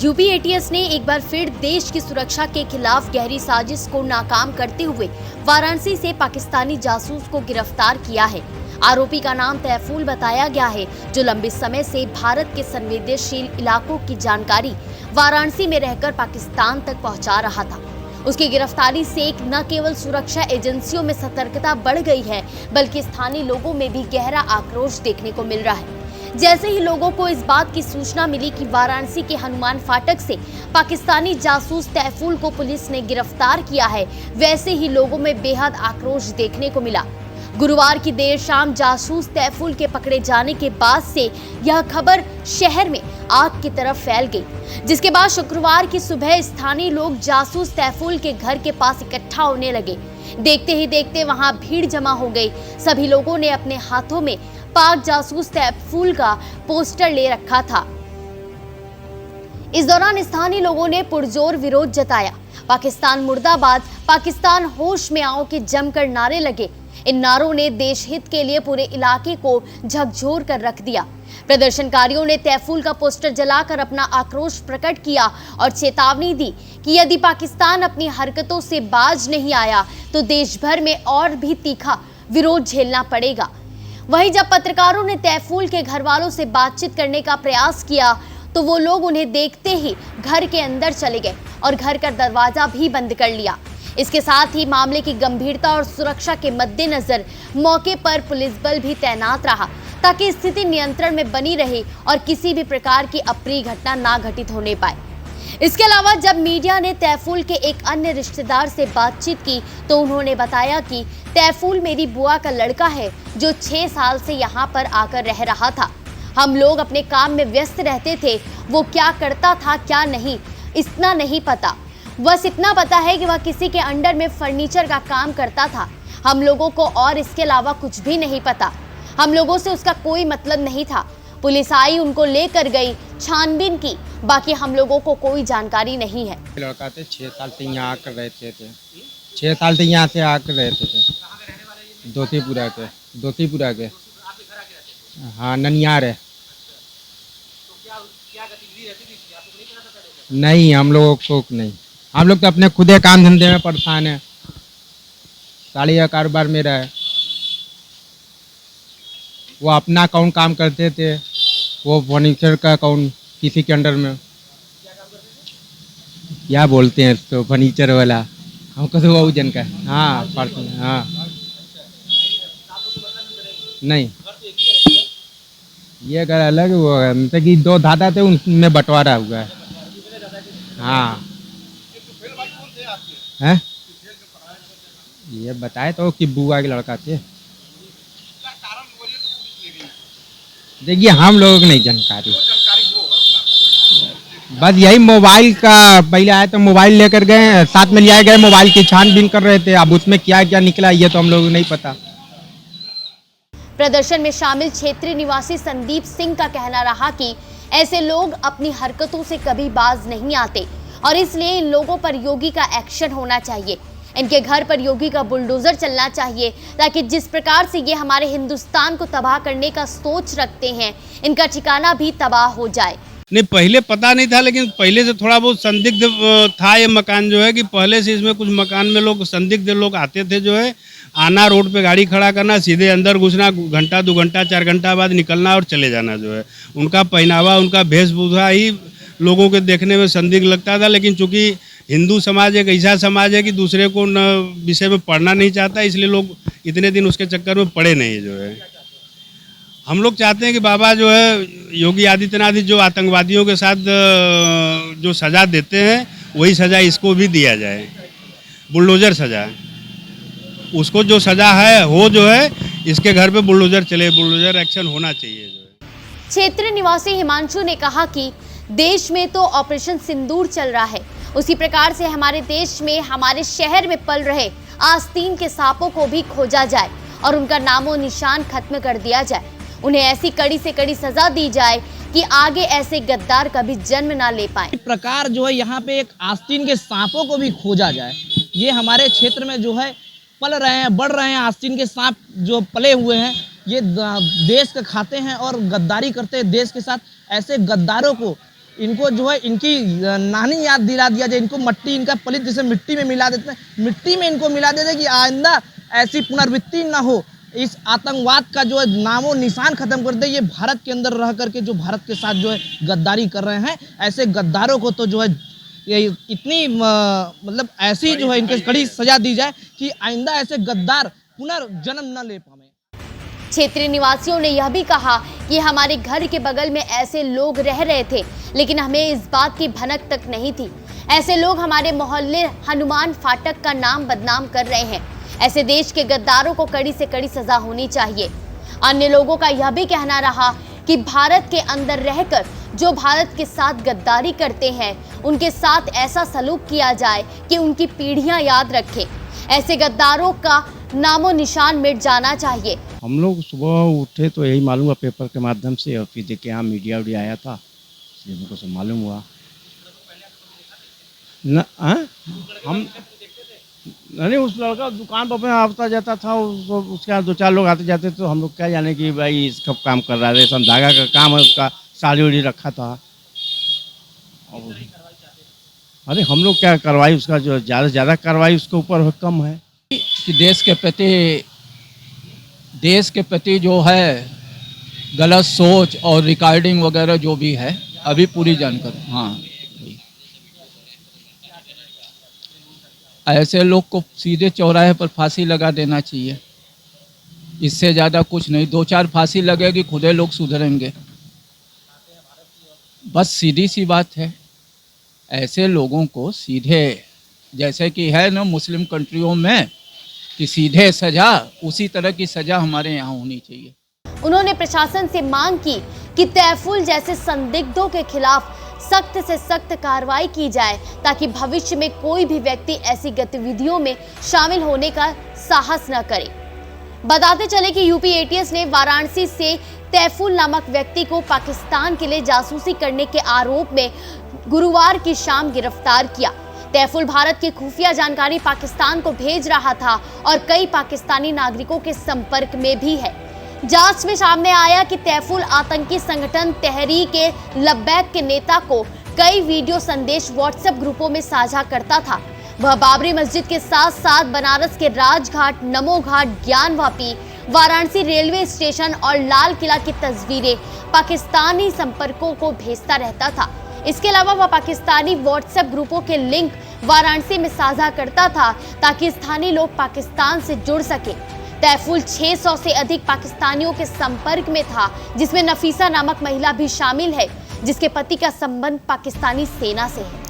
UP ATS ने एक बार फिर देश की सुरक्षा के खिलाफ गहरी साजिश को नाकाम करते हुए वाराणसी से पाकिस्तानी जासूस को गिरफ्तार किया है। आरोपी का नाम तैफूल बताया गया है, जो लंबे समय से भारत के संवेदनशील इलाकों की जानकारी वाराणसी में रहकर पाकिस्तान तक पहुंचा रहा था। उसकी गिरफ्तारी से एक न केवल सुरक्षा एजेंसियों में सतर्कता बढ़ गई है, बल्कि स्थानीय लोगों में भी गहरा आक्रोश देखने को मिल रहा है। जैसे ही लोगों को इस बात की सूचना मिली कि वाराणसी के हनुमान फाटक से पाकिस्तानी जासूस तैफूल को पुलिस ने गिरफ्तार किया है, वैसे ही लोगों में बेहद आक्रोश देखने को मिला। गुरुवार की देर शाम जासूस तैफूल के पकड़े जाने के बाद से यह खबर शहर में आग की तरफ फैल गई, जिसके बाद शुक्रवार की सुबह स्थानीय लोग जासूस तैफूल के घर के पास इकट्ठा होने लगे। देखते ही देखते वहां भीड़ जमा हो गई। सभी लोगों ने अपने हाथों में पाक जासूस तैफूल का पोस्टर ले रखा था। इस दौरान स्थानीय लोगों ने पुरजोर विरोध जताया। पाकिस्तान मुर्दाबाद, पाकिस्तान होश में आओ के जमकर नारे लगे। इन नारों ने देश हित के लिए पूरे इलाके को झकझोर कर रख दिया। प्रदर्शनकारियों ने तैफूल का पोस्टर जलाकर अपना आक्रोश प्रकट किया और चेतावनी दी कि यदि पाकिस्तान अपनी हरकतों से बाज नहीं आया तो देश भर में और भी तीखा विरोध झेलना पड़ेगा। वहीं जब पत्रकारों ने तैफूल के घर वालों से बातचीत करने का प्रयास किया तो वो लोग उन्हें देखते ही घर के अंदर चले गए और घर का दरवाजा भी बंद कर लिया। इसके साथ ही मामले की गंभीरता और सुरक्षा के मद्देनजर मौके पर पुलिस बल भी तैनात रहा, ताकि स्थिति नियंत्रण में बनी रहे और किसी भी प्रकार की अप्रिय घटना ना घटित होने पाए। इसके अलावा जब मीडिया ने तैफूल के एक अन्य रिश्तेदार से बातचीत की तो उन्होंने बताया कि तैफूल मेरी बुआ का लड़का है, जो 6 साल से यहाँ पर आकर रह रहा था। हम लोग अपने काम में व्यस्त रहते थे। वो क्या करता था क्या नहीं, इतना नहीं पता। बस इतना पता है कि वह किसी के अंडर में फर्नीचर का काम करता था। हम लोगों को और इसके अलावा कुछ भी नहीं पता। हम लोगों से उसका कोई मतलब नहीं था। पुलिस आई, उनको लेकर गई, छानबीन की, बाकी हम लोगों को कोई जानकारी नहीं है। लड़का थे 6 साल से यहाँ आकर रहते थे। 6 साल से यहाँ से आकर रहते थे। दोतीपुरा के। हाँ, ननियार है। नहीं, हम लोगों को नहीं। हम लोग तो अपने खुदे काम धंधे में परेशान है। साड़ी का कारोबार मेरा है। वो अपना अकाउंट काम करते थे, वो फर्नीचर का अकाउंट किसी के अंडर में। क्या बोलते हैं तो फर्नीचर वाला, हमको तो वो जन का। हाँ, हाँ, नहीं, ये घर अलग वो है, मतलब कि 2 दादा थे, उनमें बंटवारा हुआ है। हाँ, हैं? ये बताए तो कि बुआ के लड़का थे। देखिए, हम लोगों को नहीं जानकारी। बस यही मोबाइल का पहले आए तो मोबाइल लेकर गए, साथ में ले गए, मोबाइल की छानबीन कर रहे थे। अब उसमें क्या क्या निकला ये तो हम लोगों को नहीं पता। प्रदर्शन में शामिल क्षेत्रीय निवासी संदीप सिंह का कहना रहा कि ऐसे लोग अपनी हरकतों से कभी बाज नहीं आते और इसलिए इन लोगों पर योगी का एक्शन होना चाहिए। इनके घर पर योगी का बुलडोजर चलना चाहिए, ताकि जिस प्रकार से ये हमारे हिंदुस्तान को तबाह करने का सोच रखते हैं, इनका ठिकाना भी तबाह हो जाए। नहीं, पहले पता नहीं था, लेकिन पहले से थोड़ा बहुत संदिग्ध था ये मकान जो है, कि पहले से इसमें कुछ मकान में लोग संदिग्ध लोग आते थे जो है, आना, रोड पे गाड़ी खड़ा करना, सीधे अंदर घुसना, घंटा 2 घंटा 4 घंटा बाद निकलना और चले जाना जो है। उनका पहनावा, उनका वेशभूषा ही लोगों के देखने में संदिग्ध लगता था। लेकिन चूंकि हिंदू समाज एक ऐसा समाज है कि दूसरे को न विषय में पढ़ना नहीं चाहता, इसलिए लोग इतने दिन उसके चक्कर में पड़े नहीं जो है। हम लोग चाहते हैं कि बाबा जो है योगी आदित्यनाथ जो आतंकवादियों के साथ जो सज़ा देते हैं, वही सज़ा इसको भी दिया जाए। बुलडोज़र सज़ा, उसको जो सज़ा है हो जो है, इसके घर पे बुलडोज़र चले, बुलडोज़र एक्शन होना चाहिए जो है। क्षेत्रीय निवासी हिमांशु ने कहा कि देश में तो ऑपरेशन सिंदूर चल रहा है, उसी प्रकार से हमारे देश में, हमारे शहर में पल रहे आस्तीन के सांपों को भी खोजा जाए और उनका नामो निशान खत्म कर दिया जाए। उन्हें ऐसी कड़ी से कड़ी सजा दी जाए कि आगे ऐसे गद्दार कभी जन्म ना ले पाए। इस प्रकार जो है यहाँ पे एक आस्तीन के सांपों को भी खोजा जाए। ये हमारे क्षेत्र में जो है पल रहे हैं, बढ़ रहे हैं आस्तीन के सांप जो पले हुए हैं, ये देश का खाते हैं और गद्दारी करते हैं देश के साथ। ऐसे गद्दारों को इनको जो है इनकी नानी याद दिला दिया जाए, इनको मट्टी, इनका पलित जैसे मिट्टी में मिला देते हैं, मिट्टी में इनको मिला देते हैं कि आइंदा ऐसी पुनरावृत्ति ना हो। इस आतंकवाद का जो है नामो निशान खत्म कर दे। ये भारत के अंदर रह करके जो भारत के साथ जो है गद्दारी कर रहे हैं, ऐसे गद्दारों को तो जो है ये इतनी मतलब ऐसी जो है इनके कड़ी सजा दी जाए कि आइंदा ऐसे गद्दार पुनर्जन्म न ले पाए। क्षेत्रीय निवासियों ने यह भी कहा कि हमारे घर के बगल में ऐसे लोग रह रहे थे, लेकिन हमें इस बात की भनक तक नहीं थी। ऐसे लोग हमारे मोहल्ले हनुमान फाटक का नाम बदनाम कर रहे हैं। ऐसे देश के गद्दारों को कड़ी से कड़ी सजा होनी चाहिए। अन्य लोगों का यह भी कहना रहा कि भारत के अंदर रहकर जो भारत के साथ गद्दारी करते हैं, उनके साथ ऐसा सलूक किया जाए कि उनकी पीढ़ियां याद रखें। ऐसे गद्दारों का नामो निशान मिट जाना चाहिए। हम लोग सुबह उठे तो यही मालूम हुआ पेपर के माध्यम से, और फिर देखे यहाँ मीडिया उडिया आया था, इसलिए हमको सब मालूम हुआ। न हम नहीं, उस लड़का दुकान पर अपने आता जाता था, उसके यहाँ 2-4 लोग आते जाते, तो हम लोग क्या जाने कि भाई इसका काम कर रहा है, रेशम धागा का काम है, उसका साड़ी उड़ी रखा था। अरे हम लोग क्या कार्रवाई, उसका जो ज़्यादा से ज़्यादा कार्रवाई उसके ऊपर कम है कि देश के प्रति जो है गलत सोच और रिकॉर्डिंग वगैरह जो भी है, अभी पूरी जानकारी। हाँ, ऐसे लोग को सीधे चौराहे पर फांसी लगा देना चाहिए। इससे ज़्यादा कुछ नहीं, 2-4 फांसी लगेगी, खुदे लोग सुधरेंगे। बस सीधी सी बात है, ऐसे लोगों को सीधे, जैसे कि है ना मुस्लिम कंट्रियों में कि सीधे सजा, उसी तरह की सजा हमारे यहाँ होनी चाहिए। उन्होंने प्रशासन से मांग की कि तैफूल जैसे संदिग्धों के खिलाफ सख्त से सख्त कार्रवाई की जाए, ताकि भविष्य में कोई भी व्यक्ति ऐसी गतिविधियों में शामिल होने का साहस न करे। बताते चले कि यूपी एटीएस ने वाराणसी से तैफूल नामक व्यक्ति को पाकिस्तान के लिए जासूसी करने के आरोप में गुरुवार की शाम गिरफ्तार किया। तैफूल भारत की खुफिया जानकारी पाकिस्तान को भेज रहा था और कई पाकिस्तानी नागरिकों के संपर्क में भी है। जांच में सामने आया कि तैफूल आतंकी संगठन तहरीक-ए-लब्बैक के नेता को कई वीडियो संदेश व्हाट्सएप ग्रुपों में साझा करता था। वह बाबरी मस्जिद के साथ साथ बनारस के राजघाट, नमो घाट, ज्ञानवापी, वाराणसी रेलवे स्टेशन और लाल किला की तस्वीरें पाकिस्तानी संपर्कों को भेजता रहता था। इसके अलावा वह पाकिस्तानी व्हाट्सएप ग्रुपों के लिंक वाराणसी में साझा करता था, ताकि स्थानीय लोग पाकिस्तान से जुड़ सके। तैफूल 600 से अधिक पाकिस्तानियों के संपर्क में था, जिसमें नफीसा नामक महिला भी शामिल है, जिसके पति का संबंध पाकिस्तानी सेना से है।